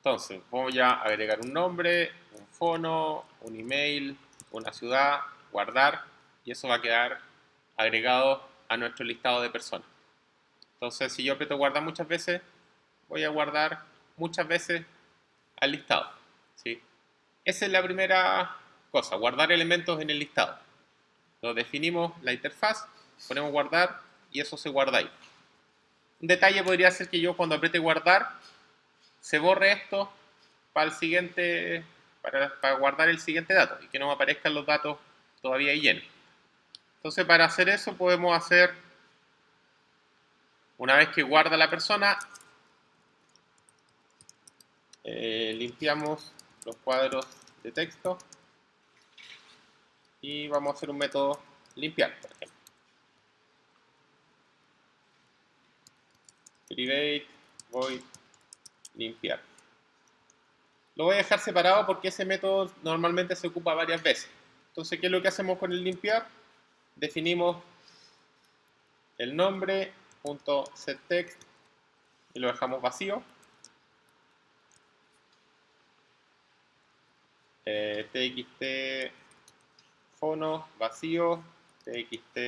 Speaker 1: Entonces, voy a agregar un nombre, un fono, un email, una ciudad, guardar, y eso va a quedar agregado a nuestro listado de personas. Entonces, si yo aprieto guardar muchas veces, voy a guardar muchas veces al listado. ¿Sí? Esa es la primera cosa, guardar elementos en el listado. Lo definimos la interfaz, ponemos guardar y eso se guarda ahí. Un detalle podría ser que yo cuando apriete guardar, se borre esto para el siguiente, para guardar el siguiente dato y que no me aparezcan los datos todavía ahí llenos. Entonces, para hacer eso podemos hacer, una vez que guarda la persona, limpiamos los cuadros de texto y vamos a hacer un método limpiar, por ejemplo. Private void limpiar. Lo voy a dejar separado porque ese método normalmente se ocupa varias veces. Entonces, ¿qué es lo que hacemos con el limpiar? Definimos el nombre, punto setText, y lo dejamos vacío. TXT fono vacío, TXT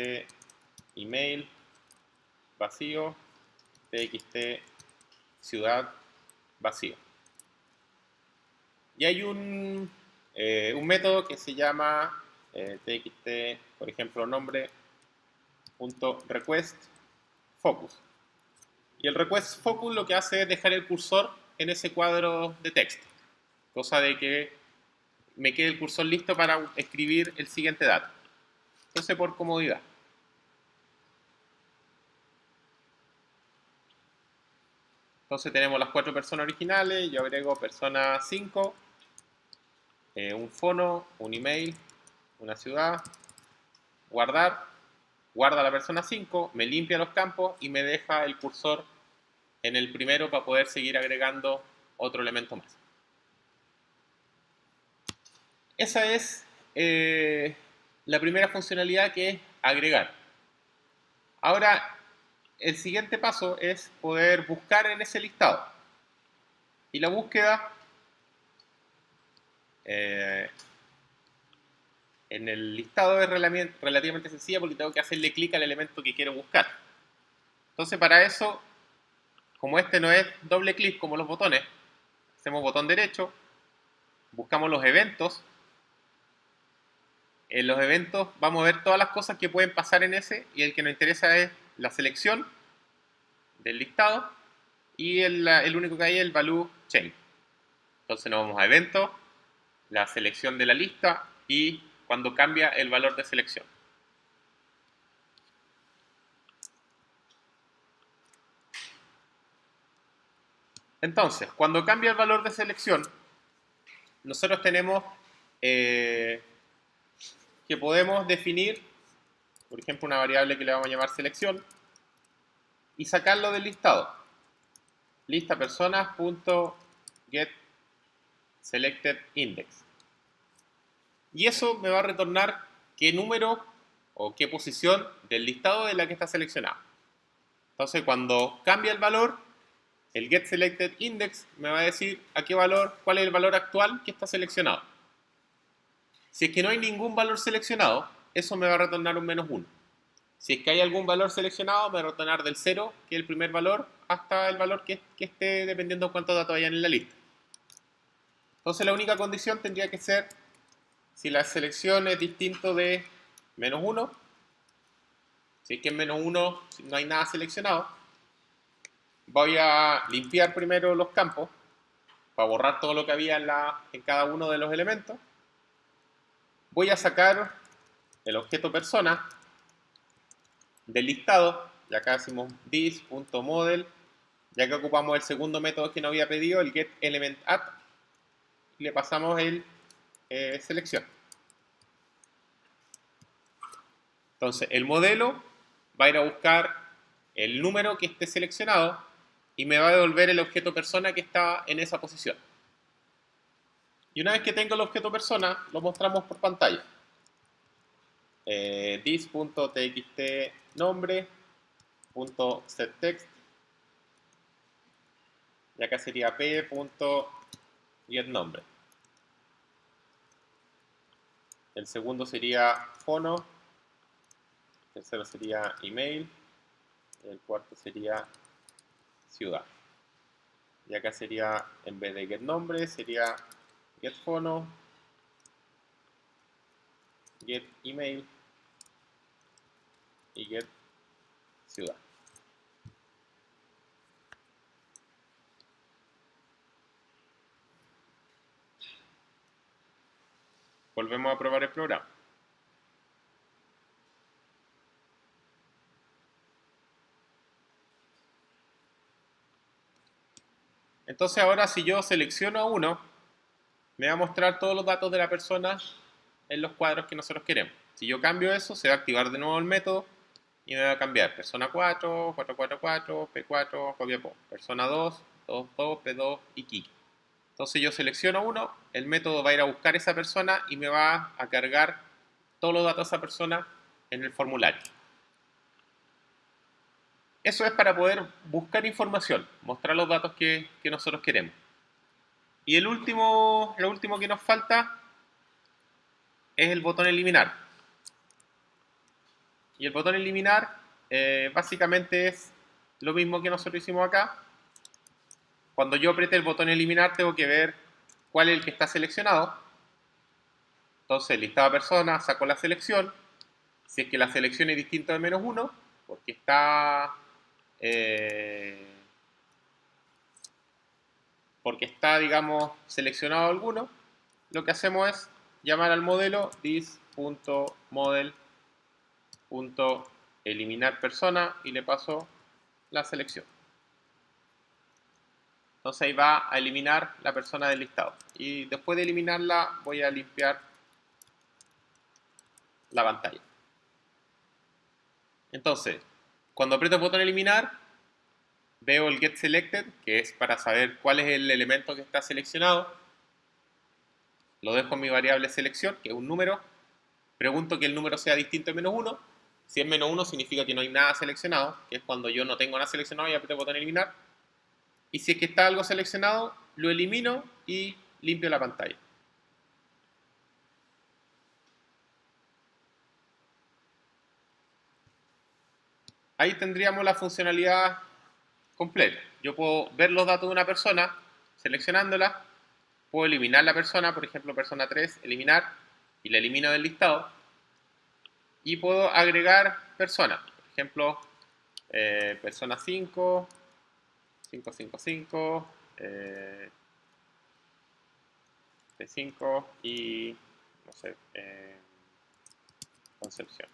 Speaker 1: email vacío, TXT ciudad vacío. Y hay un método que se llama txt, por ejemplo, nombre.request focus. Y el request focus lo que hace es dejar el cursor en ese cuadro de texto, cosa de que me quede el cursor listo para escribir el siguiente dato. Entonces, por comodidad. Entonces tenemos las 4 personas originales, yo agrego persona 5, un fono, un email, una ciudad, guardar, guarda la persona 5, me limpia los campos y me deja el cursor en el primero para poder seguir agregando otro elemento más. Esa es la primera funcionalidad, que es agregar. Ahora, el siguiente paso es poder buscar en ese listado. Y la búsqueda en el listado es relativamente sencilla porque tengo que hacerle clic al elemento que quiero buscar. Entonces, para eso, como este no es doble clic como los botones, hacemos botón derecho, buscamos los eventos. En los eventos vamos a ver todas las cosas que pueden pasar en ese, y el que nos interesa es la selección del listado, y el único que hay es el value chain. Entonces nos vamos a eventos, la selección de la lista y cuando cambia el valor de selección. Entonces, cuando cambia el valor de selección, nosotros tenemos que podemos definir, por ejemplo, una variable que le vamos a llamar selección y sacarlo del listado. Lista personas.get selected index. Y eso me va a retornar qué número o qué posición del listado de la que está seleccionado. Entonces, cuando cambia el valor, el get selected index me va a decir a qué valor, cuál es el valor actual que está seleccionado. Si es que no hay ningún valor seleccionado, eso me va a retornar un -1. Si es que hay algún valor seleccionado, me va a retornar del 0, que es el primer valor, hasta el valor que esté, dependiendo de cuántos datos hayan en la lista. Entonces la única condición tendría que ser si la selección es distinto de -1. Si es que en -1 no hay nada seleccionado, voy a limpiar primero los campos para borrar todo lo que había en cada uno de los elementos. Voy a sacar el objeto persona del listado, y acá decimos this.model, ya que ocupamos el segundo método que no había pedido, el getElementAdd, y le pasamos el selección. Entonces el modelo va a ir a buscar el número que esté seleccionado y me va a devolver el objeto persona que está en esa posición. Y una vez que tengo el objeto persona, lo mostramos por pantalla. This.txt nombre.setText, y acá sería p.getNombre. El segundo sería fono, el tercero sería email, el cuarto sería ciudad. Y acá sería, en vez de getNombre, sería getFono, getEmail y getCiudad. Volvemos a probar el programa. Entonces ahora, si yo selecciono a uno, me va a mostrar todos los datos de la persona en los cuadros que nosotros queremos. Si yo cambio eso, se va a activar de nuevo el método y me va a cambiar persona 4, 444, P4, copia po, persona 2, 22, P2 y key. Entonces yo selecciono uno, el método va a ir a buscar esa persona y me va a cargar todos los datos de esa persona en el formulario. Eso es para poder buscar información, mostrar los datos que nosotros queremos. Y lo último que nos falta es el botón eliminar. Y el botón eliminar básicamente es lo mismo que nosotros hicimos acá. Cuando yo apriete el botón eliminar tengo que ver cuál es el que está seleccionado. Entonces, listado de personas, saco la selección. Si es que la selección es distinta de -1, porque digamos, seleccionado alguno, lo que hacemos es llamar al modelo this.model.eliminar persona y le paso la selección. Entonces ahí va a eliminar la persona del listado. Y después de eliminarla voy a limpiar la pantalla. Entonces, cuando aprieto el botón eliminar, veo el get selected, que es para saber cuál es el elemento que está seleccionado. Lo dejo en mi variable selección, que es un número. Pregunto que el número sea distinto de -1. Si es -1 significa que no hay nada seleccionado, que es cuando yo no tengo nada seleccionado y aprieto el botón eliminar. Y si es que está algo seleccionado, lo elimino y limpio la pantalla. Ahí tendríamos la funcionalidad completa. Yo puedo ver los datos de una persona, seleccionándola, puedo eliminar la persona, por ejemplo, persona 3, eliminar, y la elimino del listado, y puedo agregar personas, por ejemplo, persona 5, 555, T5 y, no sé, Concepción.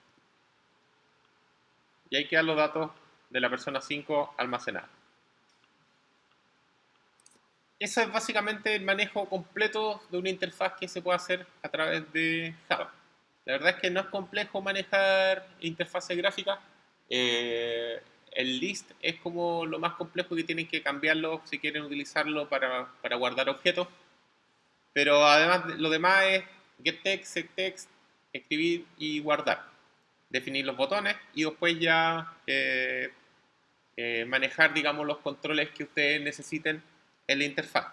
Speaker 1: Y ahí quedan los datos de la persona 5 almacenados. Eso es básicamente el manejo completo de una interfaz que se puede hacer a través de Java. La verdad es que no es complejo manejar interfaces gráficas. El list es como lo más complejo, que tienen que cambiarlo si quieren utilizarlo para guardar objetos. Pero además lo demás es getText, setText, escribir y guardar. Definir los botones y después ya manejar, digamos, los controles que ustedes necesiten en la interfaz.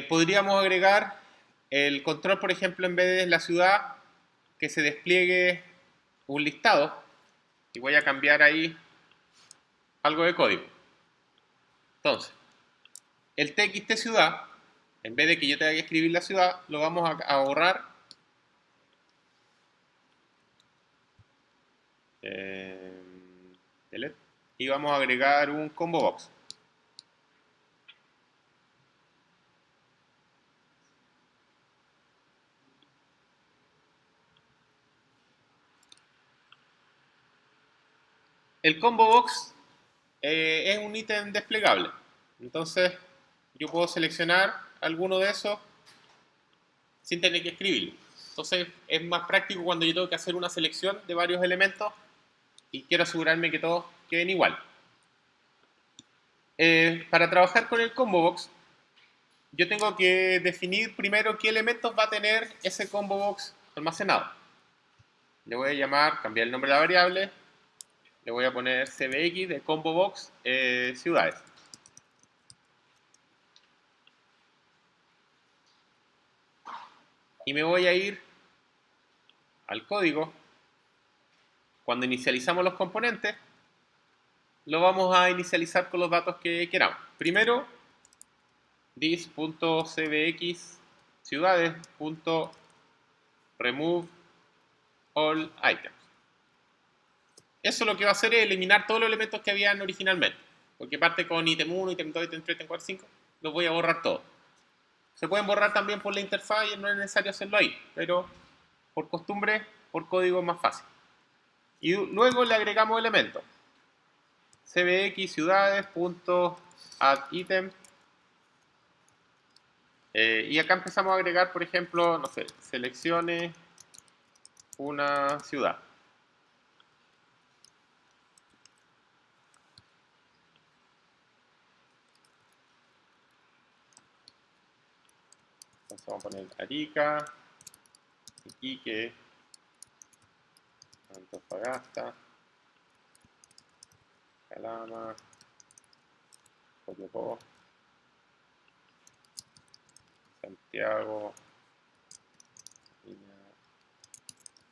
Speaker 1: Podríamos agregar el control, por ejemplo, en vez de la ciudad, que se despliegue un listado. Y voy a cambiar ahí algo de código. Entonces, el txt ciudad, en vez de que yo tenga que escribir la ciudad, lo vamos a borrar. Y vamos a agregar un combo box. El combo box es un ítem desplegable. Entonces, yo puedo seleccionar alguno de esos sin tener que escribirlo. Entonces, es más práctico cuando yo tengo que hacer una selección de varios elementos y quiero asegurarme que todos queden igual. Para trabajar con el combo box, yo tengo que definir primero qué elementos va a tener ese combo box almacenado. Le voy a llamar, cambiar el nombre de la variable, le voy a poner cbx de combo box ciudades. Y me voy a ir al código. Cuando inicializamos los componentes, lo vamos a inicializar con los datos que queramos. Primero, this.cbx ciudades.remove all items. Eso lo que va a hacer es eliminar todos los elementos que habían originalmente, porque parte con item 1, item 2, item 3, item 4, 5, los voy a borrar todos. Se pueden borrar también por la interfaz y no es necesario hacerlo ahí, pero por costumbre, por código es más fácil. Y luego le agregamos elementos. cbx ciudades.addItem. Y acá empezamos a agregar, por ejemplo, no sé, seleccione una ciudad. Entonces vamos a poner Arica, Iquique, Antofagasta, Calama, Copiapó, Santiago, Viña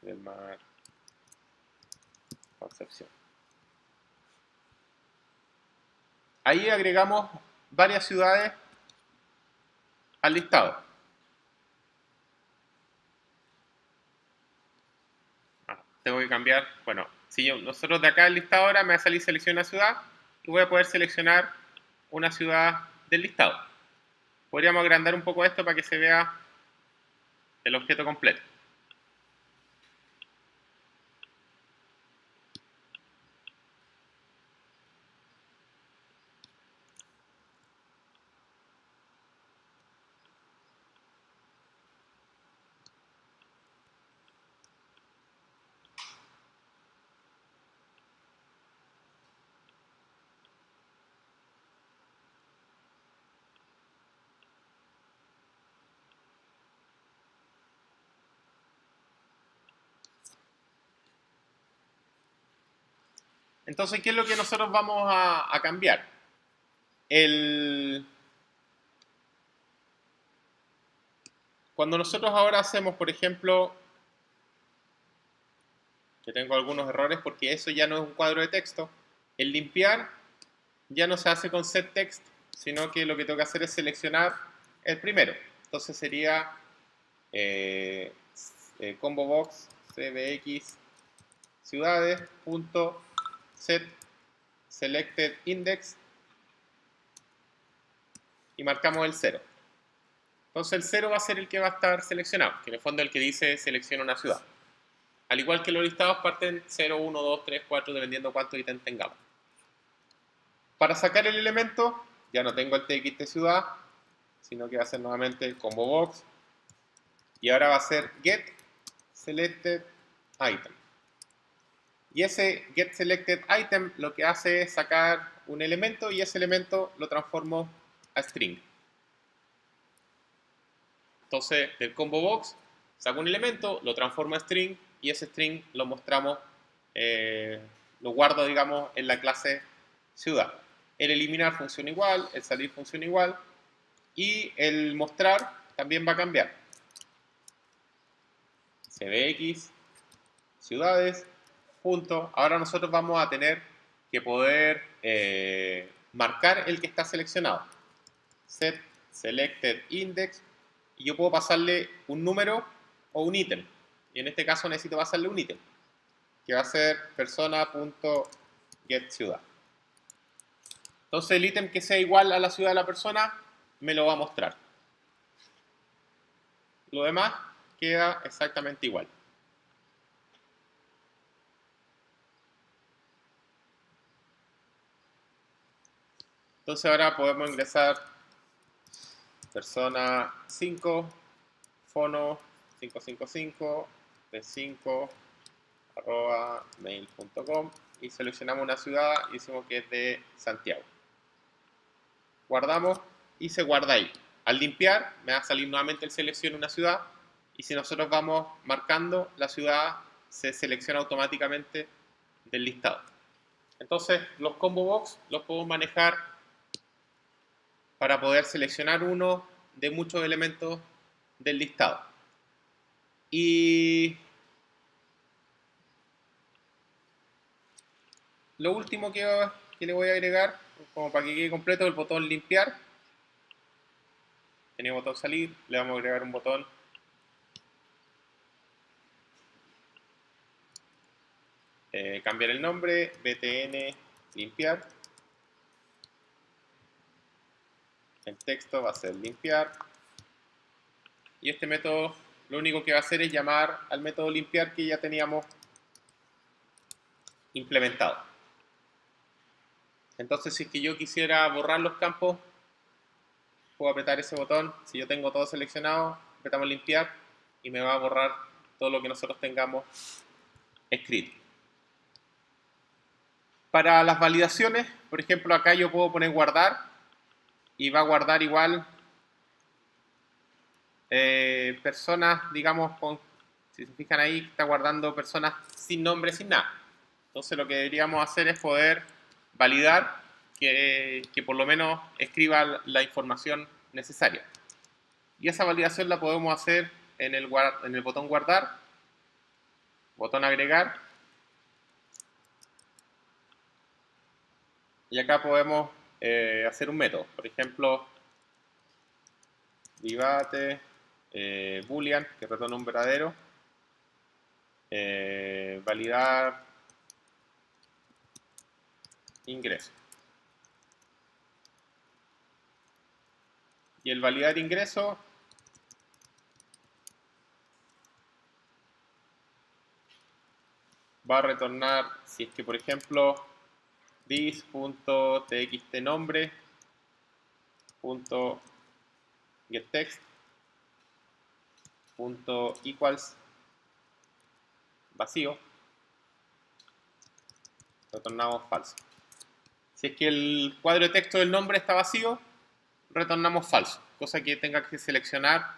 Speaker 1: del Mar, Concepción. Ahí agregamos varias ciudades al listado. Tengo que cambiar, bueno, si nosotros de acá el listado ahora me va a salir selecciona ciudad y voy a poder seleccionar una ciudad del listado. Podríamos agrandar un poco esto para que se vea el objeto completo. Entonces, ¿qué es lo que nosotros vamos a cambiar? Cuando nosotros ahora hacemos, por ejemplo, que tengo algunos errores porque eso ya no es un cuadro de texto, el limpiar ya no se hace con setText, sino que lo que tengo que hacer es seleccionar el primero. Entonces sería combo box cbx ciudades.set selected index y marcamos el 0. Entonces el 0 va a ser el que va a estar seleccionado, que en el fondo es el que dice selecciona una ciudad. Al igual que los listados parten 0, 1, 2, 3, 4, dependiendo cuántos ítems tengamos. Para sacar el elemento, ya no tengo el txt ciudad, sino que va a ser nuevamente combo box. Y ahora va a ser get selected item. Y ese get selected item lo que hace es sacar un elemento y ese elemento lo transformo a string. Entonces, del combo box saco un elemento, lo transformo a string y ese string lo mostramos, lo guardo, digamos, en la clase ciudad. El eliminar funciona igual, el salir funciona igual y el mostrar también va a cambiar. cbx ciudades punto. Ahora nosotros vamos a tener que poder marcar el que está seleccionado. Set selected index y yo puedo pasarle un número o un ítem. Y en este caso necesito pasarle un ítem, que va a ser persona.getCiudad. Entonces el ítem que sea igual a la ciudad de la persona me lo va a mostrar. Lo demás queda exactamente igual. Entonces ahora podemos ingresar persona 5, fono 555 b5 @mail.com y seleccionamos una ciudad y decimos que es de Santiago. Guardamos y se guarda ahí. Al limpiar me va a salir nuevamente el selecciona una ciudad y si nosotros vamos marcando la ciudad se selecciona automáticamente del listado. Entonces los combo box los podemos manejar para poder seleccionar uno de muchos elementos del listado. Y lo último que le voy a agregar, como para que quede completo, el botón limpiar. Tenía botón salir, le vamos a agregar un botón cambiar el nombre, btn limpiar. El texto va a ser limpiar. Y este método lo único que va a hacer es llamar al método limpiar que ya teníamos implementado. Entonces, si es que yo quisiera borrar los campos, puedo apretar ese botón. Si yo tengo todo seleccionado, apretamos limpiar y me va a borrar todo lo que nosotros tengamos escrito. Para las validaciones, por ejemplo, acá yo puedo poner guardar y va a guardar igual personas, digamos, si se fijan ahí, está guardando personas sin nombre, sin nada. Entonces lo que deberíamos hacer es poder validar que por lo menos escriba la información necesaria. Y esa validación la podemos hacer en el botón guardar, botón agregar, y acá podemos hacer un método. Por ejemplo, private boolean, que retorna un verdadero, validar ingreso. Y el validar ingreso va a retornar, si es que por ejemplo this.txtnombre.getText.equals vacío, retornamos falso. Si es que el cuadro de texto del nombre está vacío, retornamos falso, cosa que tenga que seleccionar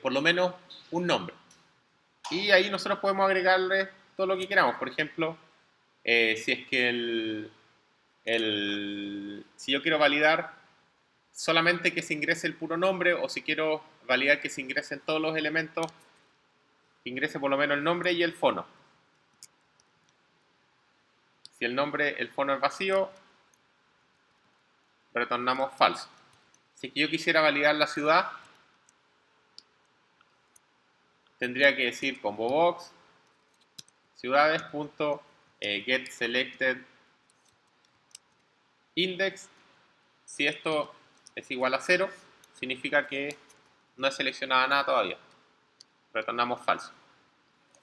Speaker 1: por lo menos un nombre. Y ahí nosotros podemos agregarle todo lo que queramos. Por ejemplo, si es que si yo quiero validar solamente que se ingrese el puro nombre, o si quiero validar que se ingresen todos los elementos, que ingrese por lo menos el nombre y el fono. Si el fono es vacío, retornamos falso. Si es que yo quisiera validar la ciudad, tendría que decir combo box ciudades.getSelectedIndex. Si esto es igual a 0, significa que no he seleccionado nada todavía. Retornamos falso.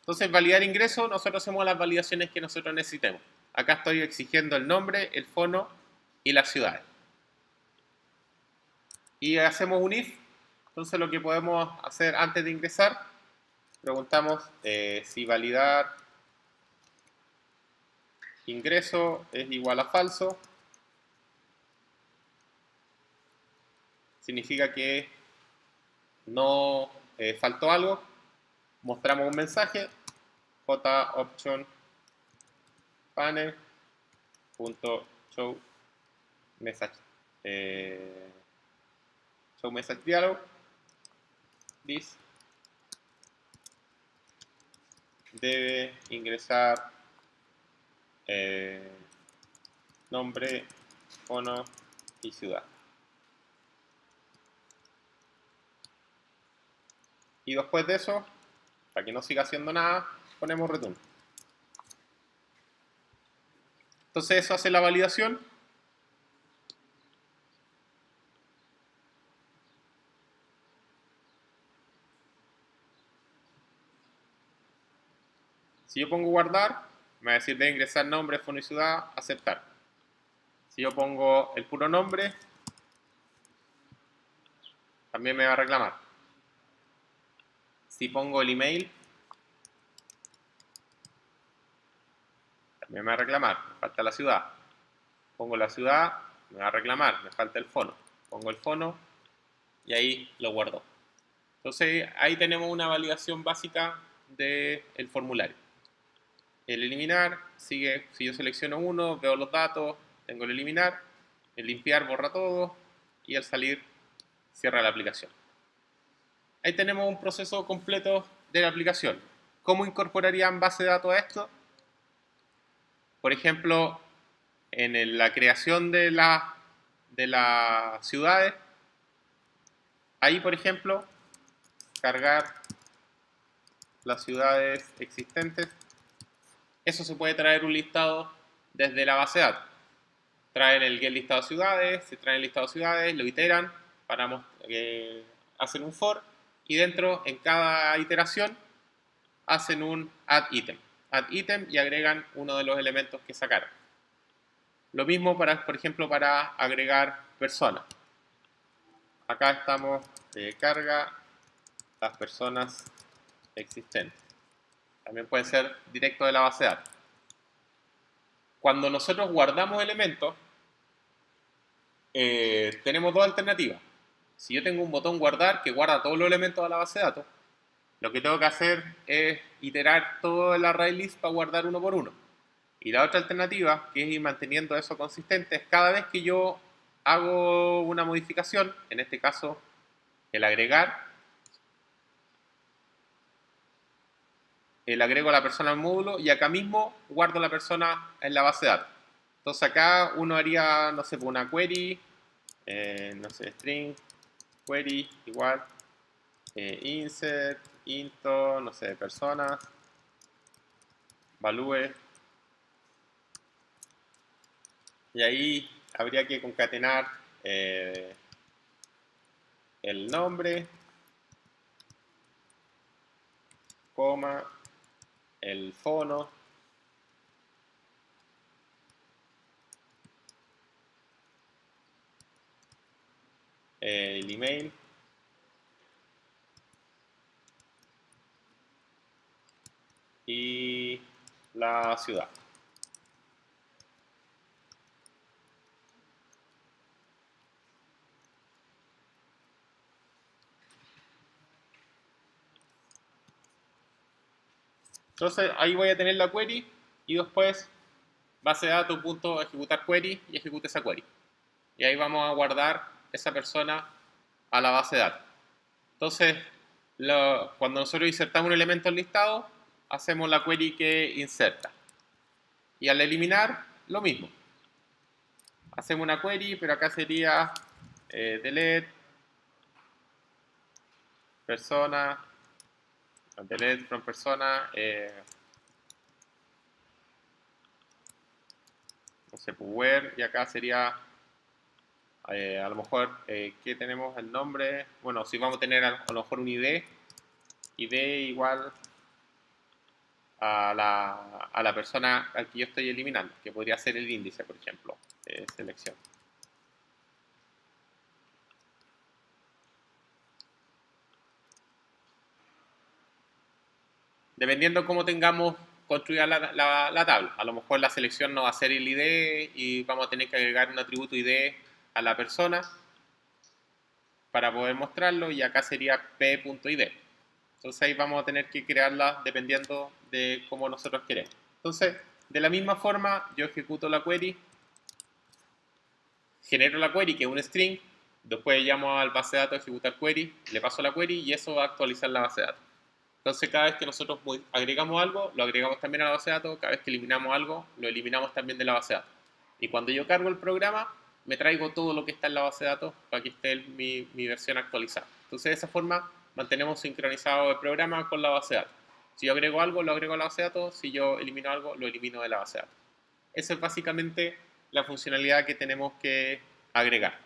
Speaker 1: Entonces, validar ingreso, nosotros hacemos las validaciones que nosotros necesitemos. Acá estoy exigiendo el nombre, el fono y las ciudades. Y hacemos un if. Entonces, lo que podemos hacer antes de ingresar, preguntamos si validar ingreso es igual a falso. Significa que no faltó algo. Mostramos un mensaje, joption panel.show message show message dialog. This debe ingresar nombre, fono y ciudad. Y después de eso, para que no siga haciendo nada, ponemos return. Entonces eso hace la validación. Si yo pongo guardar, me va a decir de ingresar nombre, fono y ciudad, aceptar. Si yo pongo el puro nombre, también me va a reclamar. Si pongo el email, también me va a reclamar, me falta la ciudad. Pongo la ciudad, me va a reclamar, me falta el fono. Pongo el fono y ahí lo guardo. Entonces ahí tenemos una validación básica del formulario. El eliminar sigue, si yo selecciono uno, veo los datos, tengo el eliminar, el limpiar borra todo y al salir cierra la aplicación. Ahí tenemos un proceso completo de la aplicación. ¿Cómo incorporarían base de datos a esto? Por ejemplo, en la creación de las ciudades, ahí por ejemplo, cargar las ciudades existentes. Eso se puede traer un listado desde la base de datos. Traen el get listado de ciudades, se traen el listado de ciudades, lo iteran, hacen un for y dentro, en cada iteración, hacen un add item y agregan uno de los elementos que sacaron. Lo mismo por ejemplo, para agregar personas. Acá estamos, carga las personas existentes. También puede ser directo de la base de datos. Cuando nosotros guardamos elementos, tenemos dos alternativas. Si yo tengo un botón guardar que guarda todos los elementos de la base de datos, lo que tengo que hacer es iterar todo el array list para guardar uno por uno. Y la otra alternativa, que es ir manteniendo eso consistente, es cada vez que yo hago una modificación, en este caso el agregar, le agrego a la persona al módulo y acá mismo guardo a la persona en la base de datos. Entonces acá uno haría, no sé, una query, no sé, string, query, igual, insert, into, no sé, persona, value, y ahí habría que concatenar el nombre, coma, el fono, el email y la ciudad. Entonces ahí voy a tener la query y después base de datos punto ejecutar query y ejecute esa query. Y ahí vamos a guardar esa persona a la base de datos. Entonces, cuando nosotros insertamos un elemento al listado, hacemos la query que inserta. Y al eliminar, lo mismo. Hacemos una query, pero acá sería delete persona, delete from persona, no sé, where, y acá sería a lo mejor que tenemos el nombre, bueno, si vamos a tener a lo mejor un ID igual a la persona al que yo estoy eliminando, que podría ser el índice, por ejemplo, selección. Dependiendo cómo tengamos construida la tabla. A lo mejor la selección no va a ser el ID y vamos a tener que agregar un atributo ID a la persona para poder mostrarlo y acá sería p.id. Entonces ahí vamos a tener que crearla dependiendo de cómo nosotros queremos. Entonces, de la misma forma, yo ejecuto la query, genero la query que es un string, después llamo al base de datos a ejecutar query, le paso la query y eso va a actualizar la base de datos. Entonces cada vez que nosotros agregamos algo, lo agregamos también a la base de datos, cada vez que eliminamos algo, lo eliminamos también de la base de datos. Y cuando yo cargo el programa, me traigo todo lo que está en la base de datos para que esté mi versión actualizada. Entonces de esa forma mantenemos sincronizado el programa con la base de datos. Si yo agrego algo, lo agrego a la base de datos, si yo elimino algo, lo elimino de la base de datos. Esa es básicamente la funcionalidad que tenemos que agregar.